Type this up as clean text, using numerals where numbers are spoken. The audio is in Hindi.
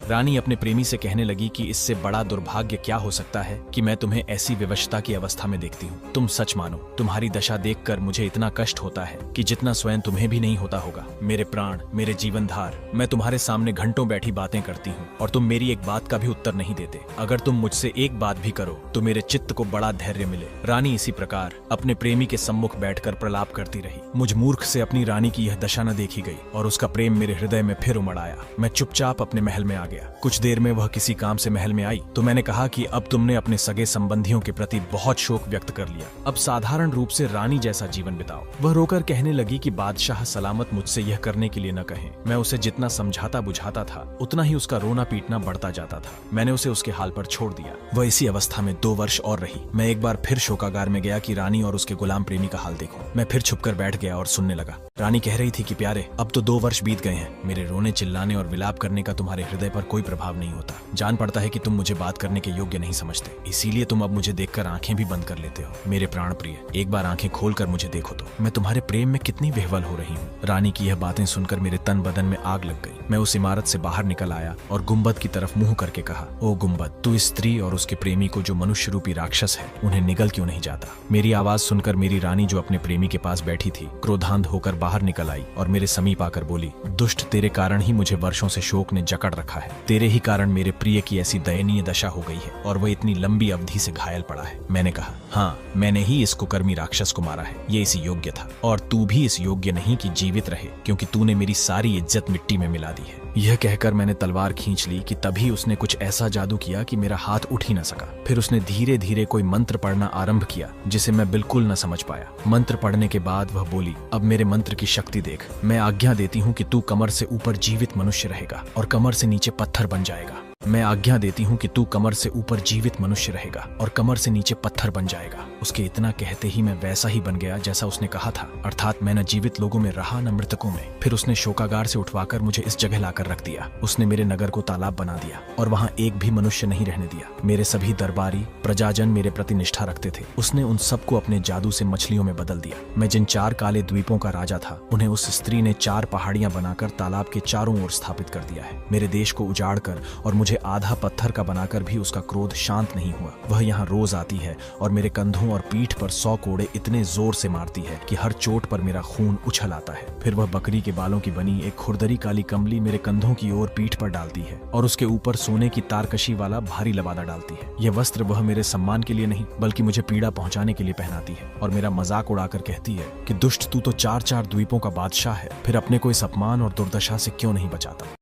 रानी अपने प्रेमी से कहने लगी कि इससे बड़ा दुर्भाग्य क्या हो सकता है कि मैं तुम्हें ऐसी विवशता की अवस्था में देखती हूँ। तुम सच मानो, तुम्हारी दशा देखकर मुझे इतना कष्ट होता है कि जितना स्वयं तुम्हें भी नहीं होता होगा। मेरे प्राण, मेरे जीवनधार, मैं तुम्हारे सामने घंटों बैठी बातें करती हूँ और तुम मेरी एक बात का भी उत्तर नहीं देते। अगर तुम मुझसे एक बात भी करो तो मेरे चित्त को बड़ा धैर्य मिले। रानी इसी प्रकार अपने प्रेमी के सम्मुख बैठकर प्रलाप करती रही। मुझ मूर्ख से अपनी रानी की यह दशा न देखी गई और उसका प्रेम मेरे हृदय में फिर उमड़ आया। मैं चुपचाप अपने महल में आ गया। कुछ देर में वह किसी काम से महल में आई तो मैंने कहा कि अब तुमने अपने सगे संबंधियों के प्रति बहुत शोक व्यक्त कर लिया, अब साधारण रूप से रानी जैसा जीवन बिताओ। वह रोकर कहने लगी कि बादशाह सलामत मुझसे यह करने के लिए न कहें। मैं उसे जितना समझाता बुझाता था उतना ही उसका रोना पीटना बढ़ता जाता था। मैंने उसे उसके हाल पर छोड़ दिया। वह इसी अवस्था में 2 वर्ष और रही। मैं एक बार फिर शोकागार में गया कि रानी और उसके गुलाम प्रेमी का हाल देखूं। मैं फिर छुपकर बैठ गया और सुनने लगा। रानी कह रही थी कि प्यारे, अब तो 2 वर्ष बीत गए हैं। मेरे रोने चिल्लाने और विलाप करने का तुम्हारे हृदय पर कोई प्रभाव नहीं होता। जान पड़ता है कि तुम मुझे बात करने के योग्य नहीं समझते, इसीलिए तुम अब मुझे देखकर आंखें भी बंद कर लेते हो। मेरे प्राण प्रिय, एक बार आंखें खोलकर मुझे देखो तो मैं तुम्हारे प्रेम में कितनी विह्वल हो रही हूँ। रानी की यह बातें सुनकर मेरे तन बदन में आग लग गई। मैं उस इमारत से बाहर निकल आया और गुम्बद की तरफ मुंह करके कहा, ओ गुम्बद, तू इस स्त्री और उसके प्रेमी को जो मनुष्य रूपी राक्षस है उन्हें निगल क्यों नहीं जाता। मेरी आवाज सुनकर मेरी रानी जो अपने प्रेमी के पास बैठी थी क्रोधांध होकर बाहर निकल आई और मेरे समीप आकर बोली, दुष्ट, तेरे कारण ही मुझे वर्षों से शोक ने जकड़ रखा है। तेरे ही कारण मेरे प्रिय की ऐसी दयनीय दशा हो गई है और वह इतनी लंबी अवधि से घायल पड़ा है। मैंने कहा, हाँ, मैंने ही इस कुकर्मी राक्षस को मारा है। ये इसी योग्य था और तू भी इस योग्य नहीं कि जीवित रहे, क्योंकि तूने मेरी सारी इज्जत मिट्टी में मिला दी है। यह कहकर मैंने तलवार खींच ली कि तभी उसने कुछ ऐसा जादू किया कि मेरा हाथ उठ ही न सका। फिर उसने धीरे धीरे कोई मंत्र पढ़ना आरंभ किया जिसे मैं बिल्कुल न समझ पाया। मंत्र पढ़ने के बाद वह बोली, अब मेरे मंत्र की शक्ति देख। मैं आज्ञा देती हूँ कि तू कमर से ऊपर जीवित मनुष्य रहेगा और कमर से नीचे पत्थर बन जाएगा। मैं आज्ञा देती हूँ कि तू कमर से ऊपर जीवित मनुष्य रहेगा और कमर से नीचे पत्थर बन जाएगा। उसके इतना कहते ही मैं वैसा ही बन गया जैसा उसने कहा था, अर्थात मैं न जीवित लोगों में रहा न मृतकों में। फिर उसने शोकागार से उठवाकर मुझे इस जगह लाकर रख दिया। उसने मेरे नगर को तालाब बना दिया और वहाँ एक भी मनुष्य नहीं रहने दिया। मेरे सभी दरबारी प्रजाजन मेरे प्रति निष्ठा रखते थे। उसने उन सबको अपने जादू से मछलियों में बदल दिया। मैं जिन 4 काले द्वीपों का राजा था उन्हें उस स्त्री ने 4 पहाड़ियां बनाकर तालाब के चारों ओर स्थापित कर दिया है। मेरे देश को उजाड़ कर और मुझे आधा पत्थर का बनाकर भी उसका क्रोध शांत नहीं हुआ। वह यहाँ रोज आती है और मेरे कंधों और पीठ पर 100 कोड़े इतने जोर से मारती है कि हर चोट पर मेरा खून उछल आता है। फिर वह बकरी के बालों की बनी एक खुरदरी काली कमली मेरे कंधों की ओर पीठ पर डालती है और उसके ऊपर सोने की तारकशी वाला भारी लबादा डालती है। यह वस्त्र वह मेरे सम्मान के लिए नहीं बल्कि मुझे पीड़ा पहुंचाने के लिए पहनाती है और मेरा मजाक उड़ाकर कहती है कि दुष्ट, तू तो 4-4 द्वीपों का बादशाह है, फिर अपने को इस अपमान और दुर्दशा से क्यों नहीं बचाता।